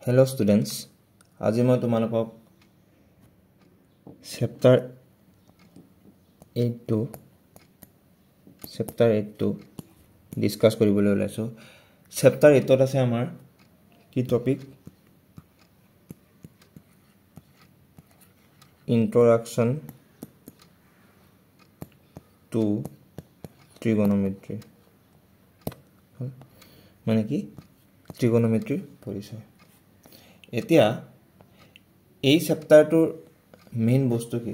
Hello students, আজি মই তোমালোকক chapter 8 to discuss কৰিবলৈ ওলাইছো। chapter 8 ত আছে আমাৰ কি টপিক introduction to trigonometry মানে কি trigonometry পৰিচয়। এতিয়া এই চেপ্টাৰটোৰ মেইন বস্তু কি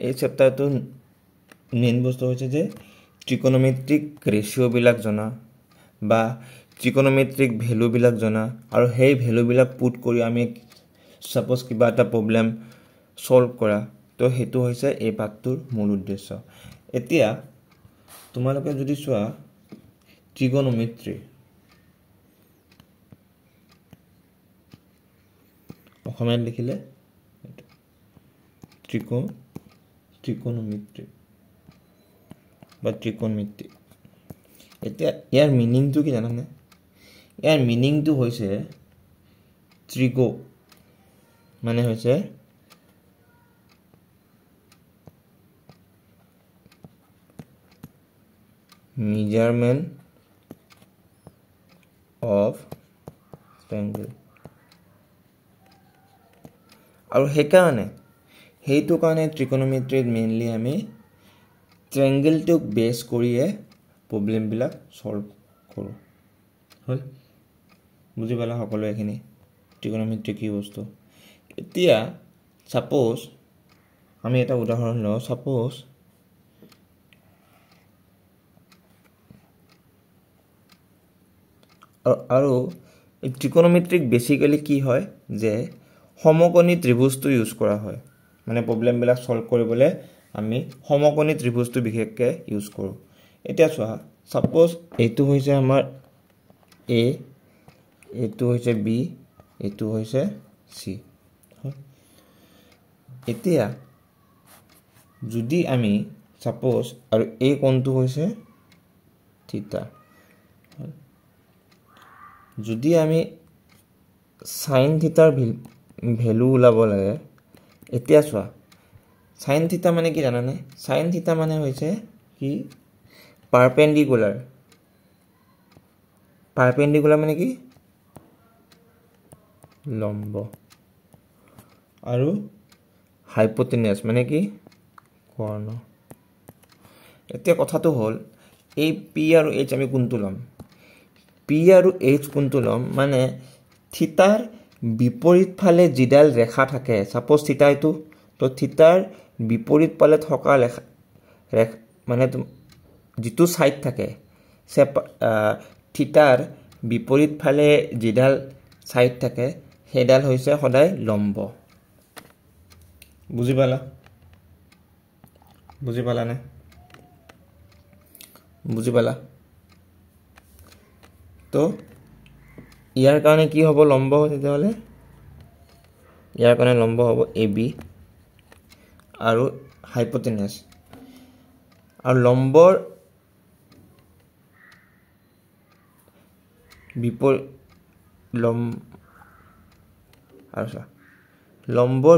এই চেপ্টাৰটোৰ মেইন বস্তু হৈছে যে ট্ৰিগোনোমেট্ৰিক ৰেশিও বিলাক জনা বা ট্ৰিগোনোমেট্ৰিক ভ্যালু বিলাক জনা আৰু সেই ভ্যালু বিলাক পুট কৰি আমি সাপোজ কিবা এটা প্ৰবলেম সলভ কৰা তো হেতু হৈছে এই পাঠটোৰ মূল উদ্দেশ্য। এতিয়া তোমালোকে যদি চোৱা ট্ৰিগোনোমেট্ৰি অসমীয়াত লিখিলে ট্ৰিগোনোমেট্ৰি বা ট্ৰিগোনোমেট্ৰি। এতিয়া ইয়াৰ মিনিংটো কি জানানে? ইয়াৰ মিনিংটো হৈছে ট্ৰিগো মানে হৈছে measurement of triangle আৰু হেতু কাৰণে ট্ৰিগোনোমেট্ৰিত মেইনলি আমি ট্ৰায়াঙ্গেলটোক বেস কৰিয়ে প্ৰবলেম বিলাক সলভ কৰো। হল বুজি পালা সকলো এখিনি ট্ৰিগোনোমেট্ৰি কি বস্তু। এতিয়া সাপোজ আমি এটা উদাহৰণ লওঁ। সাপোজ আৰু এই ট্ৰিগোনোমেট্ৰিক বেসিক্যালি কি হয় যে সমকোণী ত্ৰিভুজটো ইউজ কৰা হয় মানে প্ৰবলেম বিলাক সলভ কৰিবলৈ আমি সমকোণী ত্ৰিভুজটো বিশেষকৈ ইউজ কৰো। এতিয়া চোৱা সাপোজ এইটো হৈছে আমাৰ এ এইটো হৈছে বি এইটো হৈছে সি। এতিয়া যদি আমি সাপোজ আৰু এই কোণটো হৈছে থিটা, যদি আমি sin থিটাৰ ভ্যালু উলাব লাগে। এতিয়া চোৱা sin থিটা মানে কি জানানে? sin থিটা মানে হৈছে কি পারপেন্ডিকুলার মানে কি লম্ব আৰু হাইপোটেনাস মানে কি কৰ্ণ। এতিয়া কথাটো হ'ল এই পি আৰু এইচ আমি কোনটো লম? পি আৰু এইচ কোনটো লম মানে থিটাৰ বিপৰীত ফালে যিডাল ৰেখা থাকে সাপোজ থিটা এইটো তো থিটাৰ বিপৰীত ফালে থকা ৰেখা মানে যিটো সাইড থাকে থিটাৰ বিপৰীত ফালে যিডাল সাইড থাকে সেইডাল হৈছে সদায় লম্ব। বুজি পালা নে? বুজি পালা? তো ইয়াৰ কাৰণে কি হ'ব লম্ব তেতিয়াহলে ইয়াৰ কাৰণে লম্ব হ'ব AB আৰু হাইপোটেনাস আৰু লম্বৰ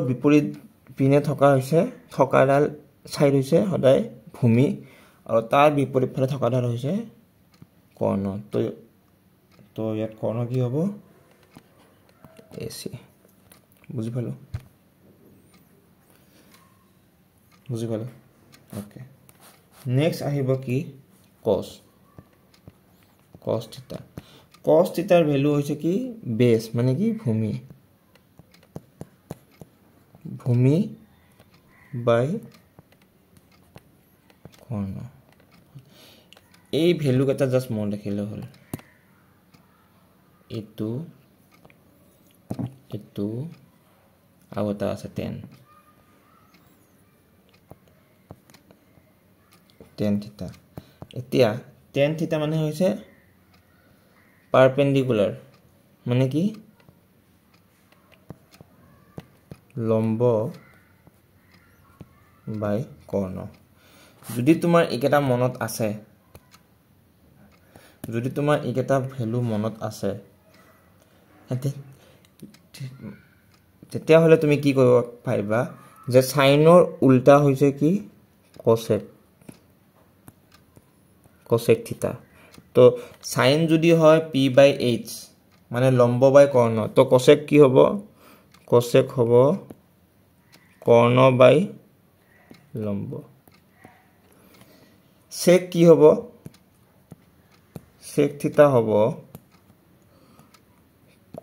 বিপৰীত পিনে থকাডাল সাইড হৈছে সদায় ভূমি আৰু তাৰ বিপৰীত ফালে থকাডাল হৈছে কৰ্ণ। তো ইয়াত কৰ্ণ কি হ'ব AC। বুজি পালো ওকে। নেক্সট আহিব কি cos থিটাৰ ভ্যালু হৈছে কি বেস মানে কি ভূমি বাই কৰ্ণ। এই ভ্যালু কেইটা জাস্ট মন ৰাখিলে হ'ল। এইটো আৰু এটা আছে tan থিটা। এতিয়া tan থিটা মানে হৈছে পাৰপেন্ডিকুলাৰ মানে কি লম্ব বাই কৰ্ণ। যদি তোমাৰ এইকেইটা মনত আছে যদি তোমাৰ এইকেইটা ভ্যালু মনত আছে তেতিয়াহ'লে তুমি কি কৰিব পাৰিবা যে সাইনৰ উল্টা হৈছে কি কোসেক থিটা তো সাইন যদি হয় p/h মানে লম্ব বাই কৰ্ণ তো কোসেক কি হ'ব কোসেক হ'ব কৰ্ণ বাই লম্ব সেক কি হ'ব সেক থিটা হ'ব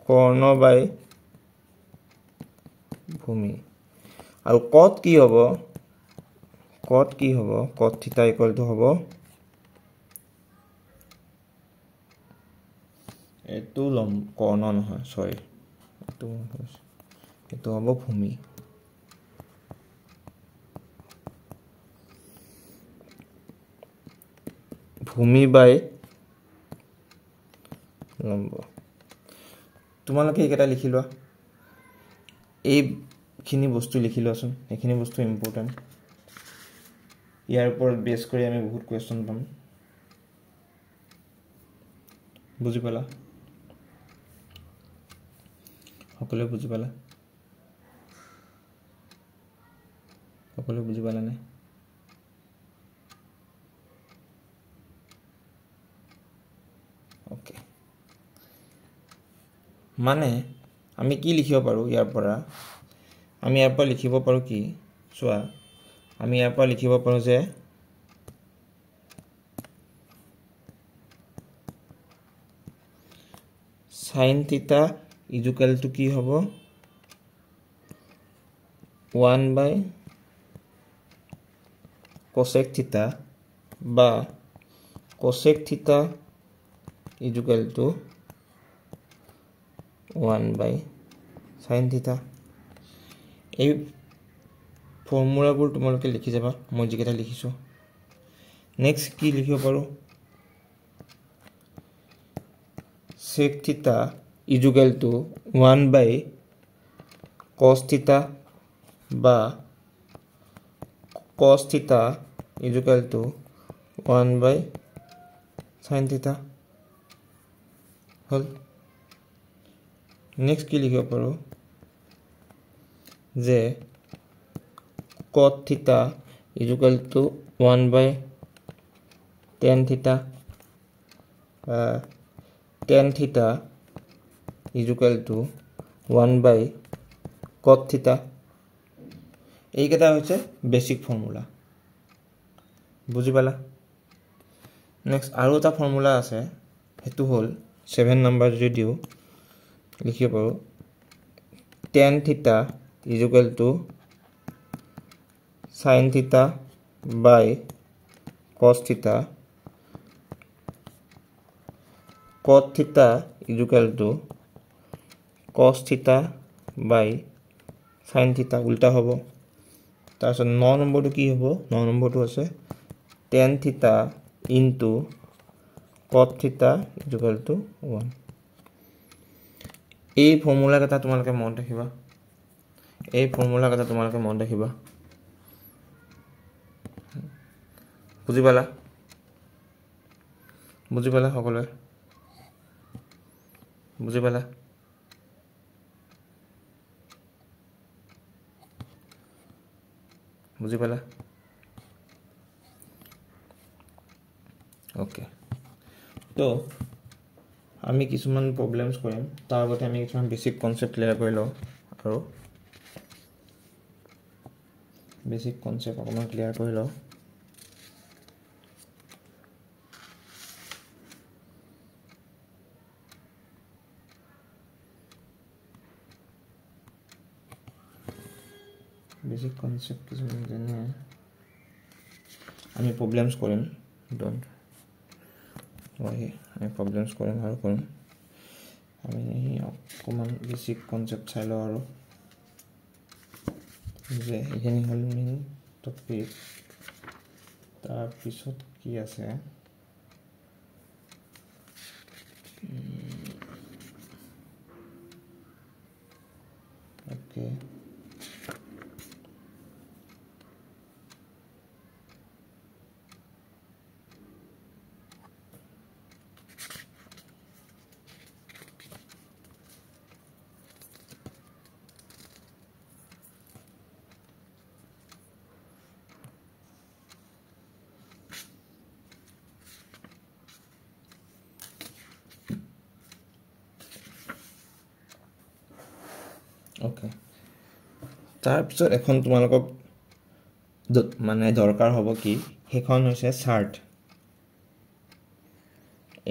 কৰ্ণ বাই ভূমি আৰু কট কি হ'ব কট থিটা ইকুয়াল টু হ'ব এটো কৰ্ণ নহয় সৰি এটো হ'ব ভূমি ভূমি বাই লম্ব তোমালোকে এইকেইটা লিখি লোৱা এইখিনি বস্তু লিখি লোৱাচোন এইখিনি বস্তু ইম্পৰ্টেন্ট ইয়াৰ ওপৰত বেছ কৰি আমি বহুত কোৱেশ্চন পাম বুজি পালা সকলোৱে বুজি পালা নে ওকে মানে আমি কি লিখিব পাৰো ইয়াৰ পৰা লিখিব পাৰো কি চোৱা আমি ইয়াৰ পৰা লিখিব পাৰো যে sin theta equal to কি হ'ব 1 by cosec theta বা cosec theta equal to 1 by sin theta এই ফৰ্মুলাবোৰ তোমালোকে লিখি যাবা মই যিকেইটা লিখিছো নেক্সট কি লিখিব পাৰো sec theta equal to 1 by cos theta বা cos theta equal to 1 by sin theta hall next কি লিখিব পাৰো যে cot theta equal to 1 by tan theta tan theta equal to 1 by cot theta এইকেইটা হৈছে বেসিক ফৰ্মুলা বুজি পালা next আৰু এটা ফৰ্মুলা আছে হেতু হল 7 নম্বৰ যদি দিও লিখিব পাৰো tan theta equal to sin theta by cos theta cot theta equal to cos theta by sin theta উল্টা হ'ব তাৰছত 9 নম্বৰটো কি হ'ব 9 নম্বৰটো আছে tan theta into cot theta equal to 1 এই ফৰ্মুলা কেইটা তোমালোকে মনত ৰাখিবা বুজি পালা সকলোৱে বুজি পালা ওকে তো আমি কিছুমান প্ৰবলেমছ কৰিম তাৰ আগতে আমি কিছুমান বেসিক কনসেপ্ট ক্লিয়াৰ কৰি লওঁ আৰু বেসিক কনসেপ্ট অকমান ক্লিয়াৰ কৰি লওঁ বেসিক কনসেপ্ট কিছুমান যেনে আমি প্ৰবলেমছ কৰিম ডন্ট ওয়াই আমি প্ৰবলেমছ কৰিম আৰু কৰিম আমি অকমান বেসিক কনসেপ্ট চাই লওঁ আৰু যে এখিনি হল মেইন টপিক তাৰ পিছত কি আছে ওকে ওকে তাৰপিছত এখন তোমালোকক মানে দৰকাৰ হ'ব কি সেইখন হৈছে চাৰ্ট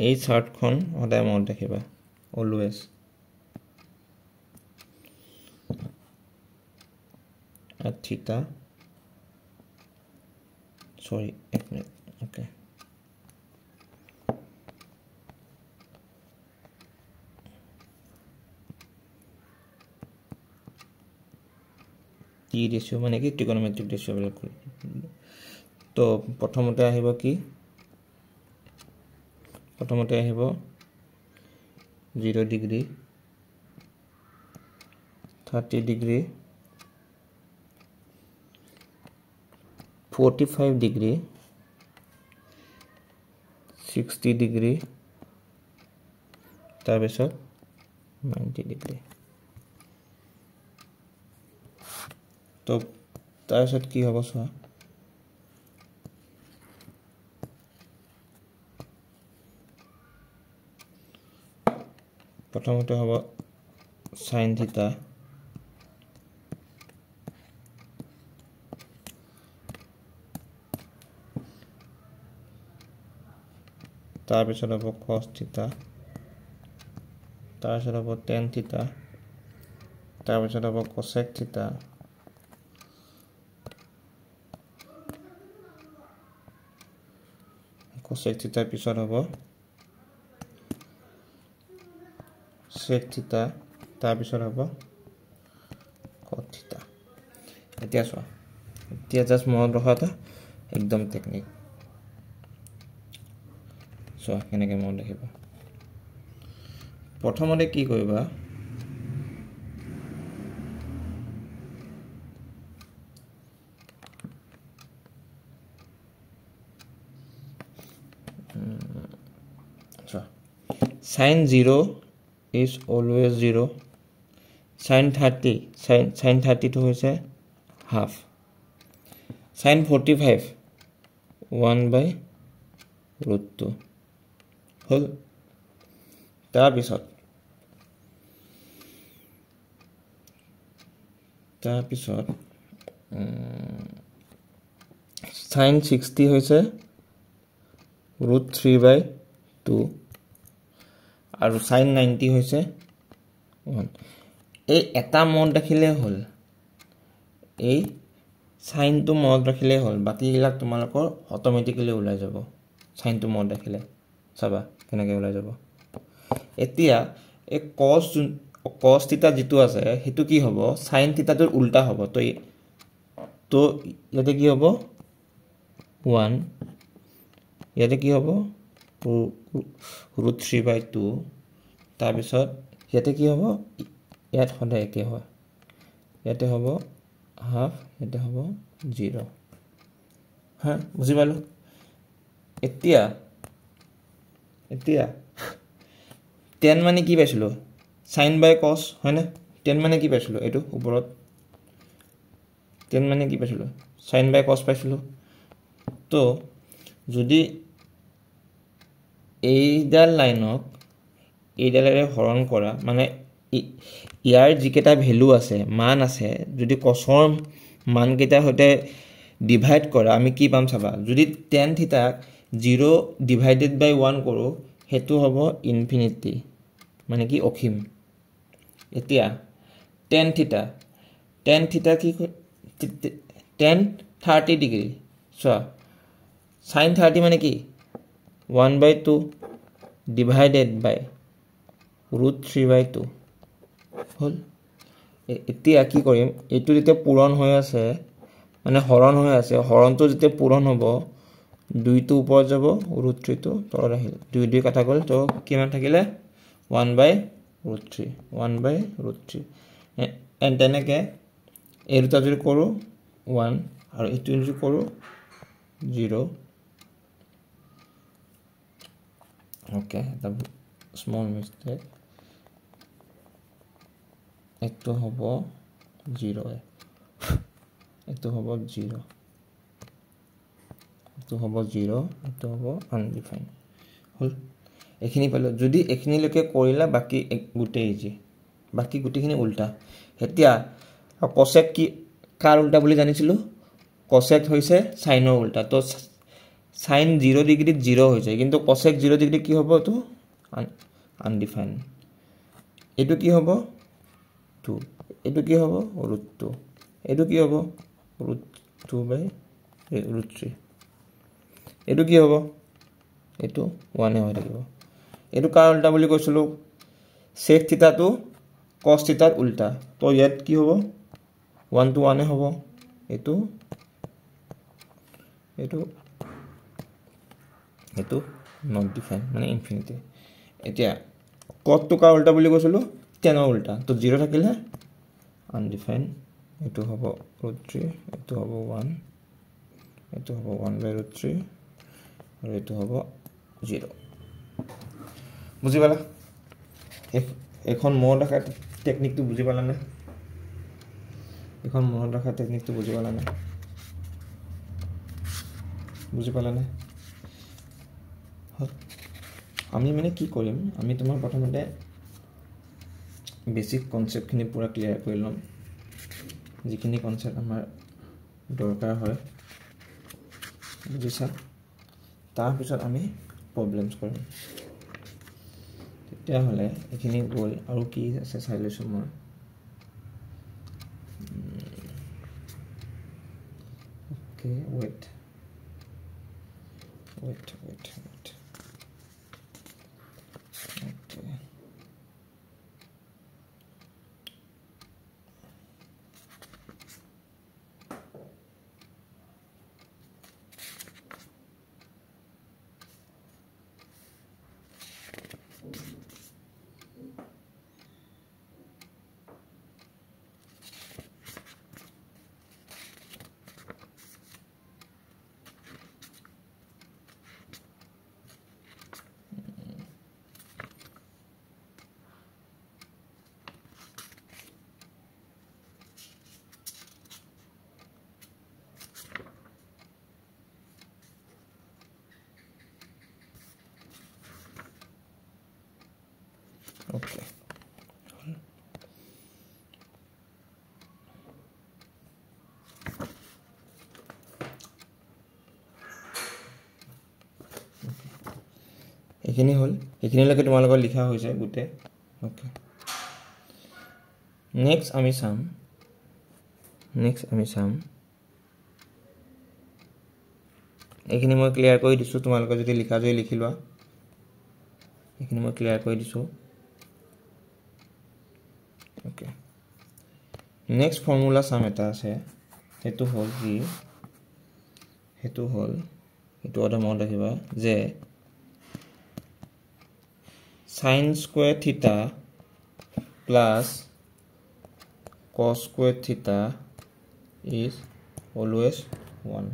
এই চাৰ্টখন সদায় মনত ৰাখিবা অলৱেজ থিটা sorry এক মিনিট ওকে টি ৰেচিঅ মানে কি ট্ৰিগনোমেট্ৰিক ৰেচিঅ বিলাক তো প্ৰথমতে আহিব কি প্ৰথমতে আহিব 0 ডিগ্ৰী 30 ডিগ্ৰী 45 ডিগ্ৰী 60 ডিগ্ৰী তাৰপিছত 90 ডিগ্ৰী তো তাৰপিছত কি হ'ব চোৱা প্ৰথমতে হ'ব sin থিটা তাৰপিছত হ'ব cos থিটা তাৰপিছত হ'ব tan থিটা তাৰপিছত হ'ব cosec থিটা cosec থিটা পিছত হ'ব sec থিটা তাৰপিছত হ'ব cot থিটা এতিয়া চোৱা এতিয়া জাস্ট মনত ৰখা এটা একদম টেকনিক চোৱা কেনেকৈ মনত ৰাখিবা প্ৰথমতে কি কৰিবা sin 0 is always 0 sin 30 to hoise half sin 45 1/√2 হল তাৰপিছত sin 60 হৈছে √3/2 আৰু sin 90 হৈছে 1 এই এটা মনত ৰাখিলে হল এই সাইনটো মনত ৰাখিলে হল বাকিবিলাক তোমালোকৰ অটোমেটিক্যালি ওলাই যাব সাইনটো মনত ৰাখিলে চাবা কেনেকৈ ওলাই যাব এতিয়া এই cos থিটা যেটো আছে হেতু কি হ'ব sin থিটাটোৰ উল্টা হ'ব তো ইয়াতে কি হ'ব 1 ইয়াতে কি হ'ব √3/2 তাৰপিছত ইয়াতে কি হ'ব ইয়াত সদায় একে হয় ইয়াতে হ'ব হাফ ইয়াতে হ'ব 0 হ্যাঁ বুঝি পালো এতিয়া tan মানে কি পাইছিলো sin by cos হয় না tan মানে কি পাইছিলো এটো ওপৰত tan মানে কি পাইছিলো sin by cos পাইছিলো তো যদি এইডাল লাইনক এইডালেৰে হৰণ কৰা মানে ইয়াৰ যিকেটা ভ্যালু আছে মান আছে যদি cosৰ মান কেটা হতে ডিভাইড কৰা আমি কি পাম চাবা যদি tan থিটা 0 ডিভাইডেড বাই 1 কৰো হেতু হ'ব ইনফিনিটি মানে কি অসীম এতিয়া tan থিটা কি tan 30 ডিগ্ৰী চোৱা sin 30 মানে কি 1/2 divided by √3/2 হল এতিয়া কি কৰিম এটো যেতে পূৰণ হৈ আছে মানে হৰণ হৈ আছে হৰণটো যেতে পূৰণ হ'ব 2 টো ওপৰ যাব √3 টো তলত আহিল 2 কাটা গল তো কিমান থাকিলে 1/√3 এন্ড তেনেকে এই দুটা যদি কৰো 1 আৰু এটো যদি কৰো 0 okay the small mistake এটো হ'ব 0 এটো হ'ব 0 এটো হ'ব 0 এটো হ'ব undefined হল এখিনি পালো যদি এখিনি লকে কৰিলা বাকি গুটে ইজি বাকি গুটিখিনি উল্টা এতিয়া cosec কি কাৰ উল্টা বুলি জানিছিলো cosec হৈছে সাইনৰ উল্টা তো sin 0 ডিগ্ৰী 0 হৈ যায় কিন্তু cosec 0 ডিগ্ৰী কি হ'ব তো আনডিফাইন্ড এটো কি হ'ব 2 এটো কি হ'ব √2 এটো কি হ'ব √2/√3 এটো কি হ'ব এটো 1 হৈ থাকিব এটো কাৰ উল্টা বুলি কৈছিলো sec থিটা তো cos থিটাৰ উল্টা তো ইয়াত কি হ'ব 1 to 1 হ'ব এটো নট ডিফাইন মানে ইনফিনিটি এতিয়া cos তো কাৰ উল্টা বুলি কৈছিলো tan ৰ উল্টা তো 0 থাকিলে আনডিফাইন এটো হ'ব √3 এটো হ'ব 1 এটো হ'ব 1/√3 আৰু এটো হ'ব 0 বুজি পালা এখন মনত ৰাখা টেকনিকটো বুজি পালা না এখন মনত ৰাখা টেকনিকটো বুজি পালা না আমি মানে কি কৰিম আমি তোমাৰ প্ৰথমতে বেসিক কনসেপ্ট খিনি পুৰা ক্লিয়াৰ কৰি লম যিখিনি কনসেপ্ট আমাৰ দৰকাৰ হয় বুজিছা তাৰ পিছত আমি প্ৰবলেমছ কৰিম তেতিয়া হলে এখিনি গল আৰু কি আছে চাই লৈছো মই ওকে ওয়েট Okay. এখিনি হল এখিনিলৈকে তোমালোকৰ লিখা হৈছে গুটে ওকে নেক্সট আমি চাম এখিনি মই ক্লিয়াৰ কৰি দিছো তোমালোকৰ যদি লিখা জয় লিখি লোৱা এখিনি মই ক্লিয়াৰ কৰি দিছো ওকে নেক্সট ফৰ্মুলা সাম এটা আছে হেতু হল কি হেতু অৰ্ডাৰ মনত ৰাখিবা যে sin square theta plus cos square theta is always 1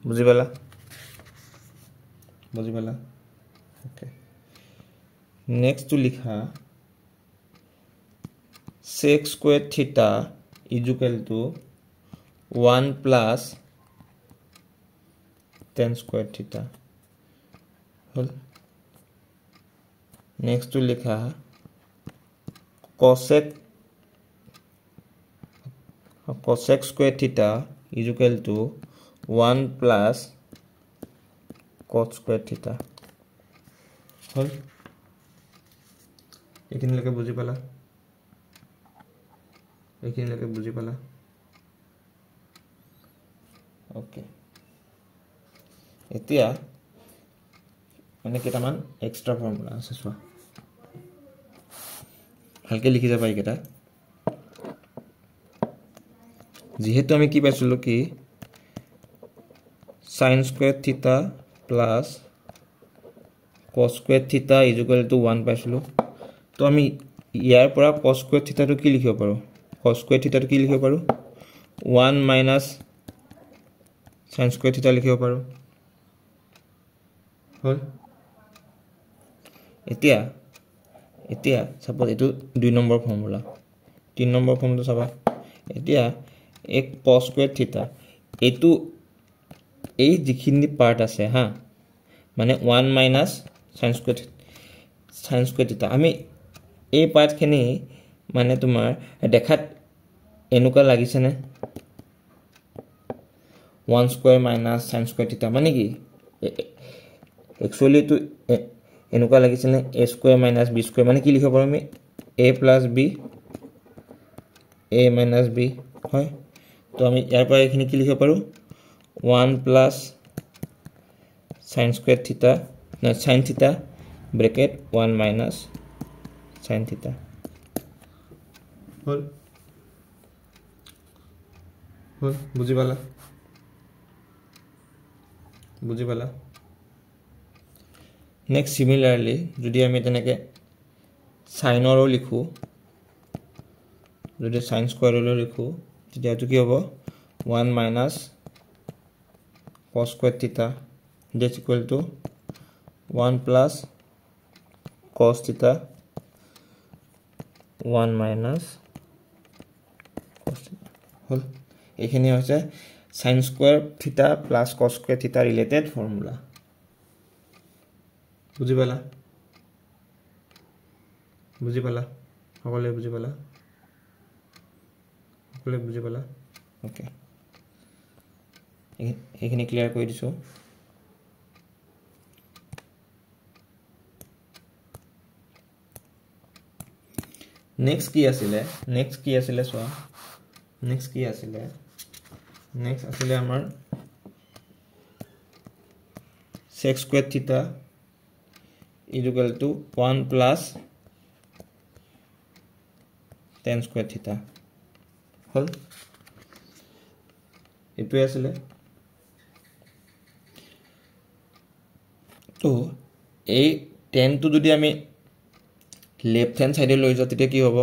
বুজি পালা ওকে নেক্সট টু লিখা sec square theta is equal to 1 plus tan square theta hall next two লিখা cosec square theta is equal to 1 plus cos square theta হল এখিনিলৈকে বুজি পালা okay এতিয়া মানে কেটামান extra formula আছে চোৱা ভালকে লিখি যাবা এইকেটা যেহেতু আমি কি পাইছিলো কি sin square theta plus cos square theta is equal to 1 পাইছিলো তো আমি ইয়াৰ পৰা cos square theta টো কি লিখিব পাৰো 1 minus sin square theta লিখিব পাৰো হল এতিয়া সাপোজ এটো 2 নম্বৰ ফৰ্মুলা 3 নম্বৰ ফৰ্মুলা চাবা এতিয়া এক cos square theta এটো এই যিখিনি পার্ট আছে হা মানে 1 minus sin square theta আমি এই পাৰ্টখিনি মানে তোমাৰ দেখাত এনেকুৱা লাগিছেনে 1 স্কয়াৰ মাইনাছ sin স্কয়াৰ থিটা মানে কি একচুয়ালি তো এনেকুৱা লাগিছেনে a square minus b square মানে কি লিখিব পাৰো আমি a plus b a minus b হয় তো আমি ইয়াৰ পৰা এইখিনি কি লিখিব পাৰো 1 প্লাছ sin স্কয়াৰ থিটা না sin থিটা ব্ৰেকেট 1 মাইনাছ sin থিটা হল বুজি পালা নেক্সট সিমিলাৰলি যদি আমি তেনেকে সাইনৰো লিখো যদি sin স্কয়াৰৰো লিখো তেতিয়া এটো কি হ'ব 1 minus cos square theta that's equal to 1 plus cos theta 1 minus cos theta হল এইখিনি হৈছে sin square theta plus cos square theta related formula বুজি পালা সকলে বুজি পালা ওকে এইখিনি ক্লিয়াৰ কৰি দিছো নেক্সট কি আছিলে চোৱা নেক্সট আছিলে আমাৰ sec square theta is equal to 1 plus tan square theta হল এটোই আছিলে তো এই tan টো যদি আমি লেফট হ্যান্ড সাইডে লৈ যাও তেতিয়া কি হ'ব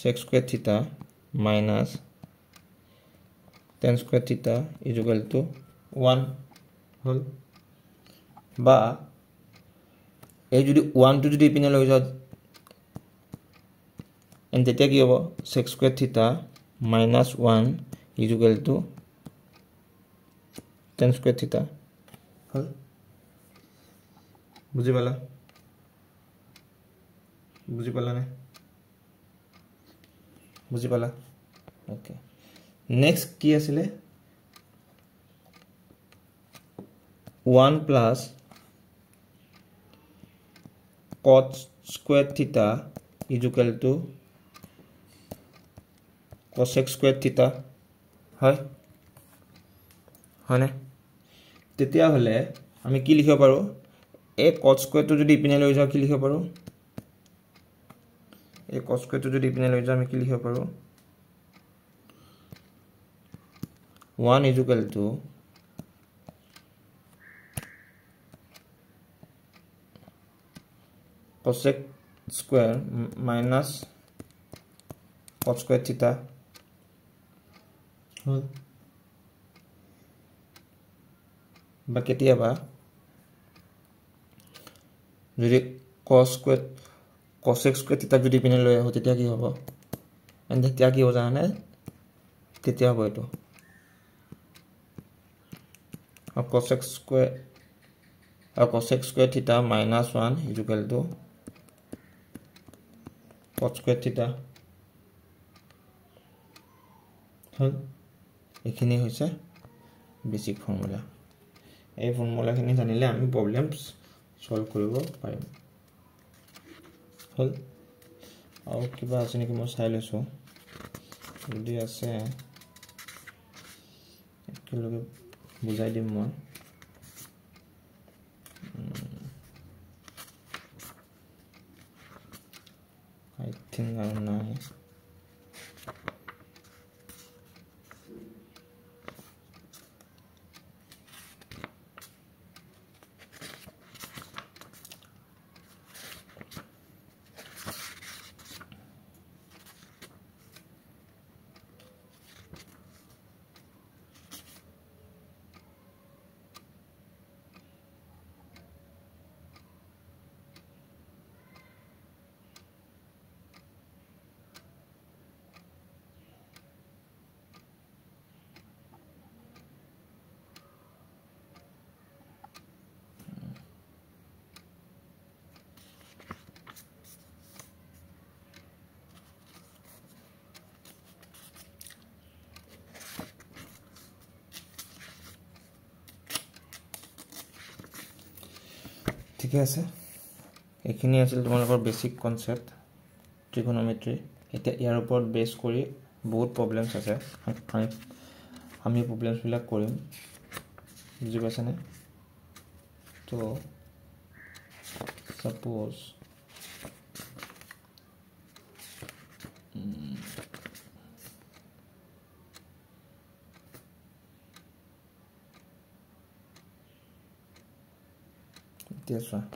sec square theta minus tan square theta is equal to 1 হল বা এই যদি 1 টো যদি ইপিনে লৈ যাও and তেতিয়া কি হ'ব sec square theta minus 1 is equal to tan square theta হল বুজি পালা ওকে নেক্সট কি আছিলে 1 plus cos square theta is equal to cosec square theta হয় হয়নে তেতিয়া হলে আমি কি লিখিব পাৰো এই cos square টো যদি ইপিনে লৈ যাও কি লিখিব পাৰো এই cos square টো যদি ইপিনে লৈ যাও আমি কি লিখিব পাৰো 1 is equal to cosec square minus cos square theta হল বা কেতিয়াবা যদি cosec square theta যদি পিনে লৈ আহো তেতিয়া কি হ'ব এন্ড তেতিয়া কি হ'ব জানানে তেতিয়া হ'ব এটো cosec square theta minus 1 is equal to cos square theta হল এখিনি হৈছে বেসিক ফর্মুলা এই ফর্মুলাখিনি জানিলে আমি প্রবলেমস সলভ কৰিব পাৰিম হল আৰু কিবা আছে নেকি মই চাই লৈছো যদি আছে একেলগে বুজাই দিম মই I think I know ঠিক আছে এইখিনি আছিল তোমালোকৰ বেসিক কনসেপ্ট ট্ৰিগোনোমেট্ৰি এটা ইয়াৰ ওপৰত বেস কৰি বহুত প্ৰবলেমছ আছে আমি প্ৰবলেমছ বিলাক কৰিম বুজি পাইছানে তো suppose this one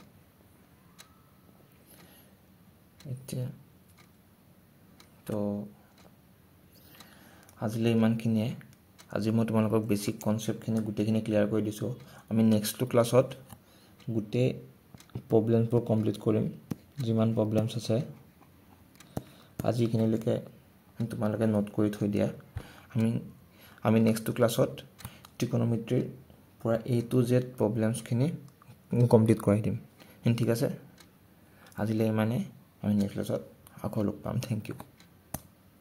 তো আজিলে ইমানখিনিয়ে আজি মই তোমালোকক বেসিক কনসেপ্টখিনি গুটেখিনি ক্লিয়াৰ কৰি দিছো আমি নেক্সট ক্লাছত গুটে প্ৰবলেমবোৰ কমপ্লিট কৰিম যিমান প্ৰবলেমছ আছে আজি খিনিলৈকে তোমালোকে নোট কৰি থৈ দিয়া আমি নেক্সট ক্লাছত ট্ৰিগোনোমেট্ৰিৰ পুৰা A to Z প্ৰবলেমছখিনি কমপ্লিট কৰাই দিম ঠিক আছে আজিলে মানে আমি নেক্সট ক্লাছত আকৌ লগ পাম থ্যাংক ইউ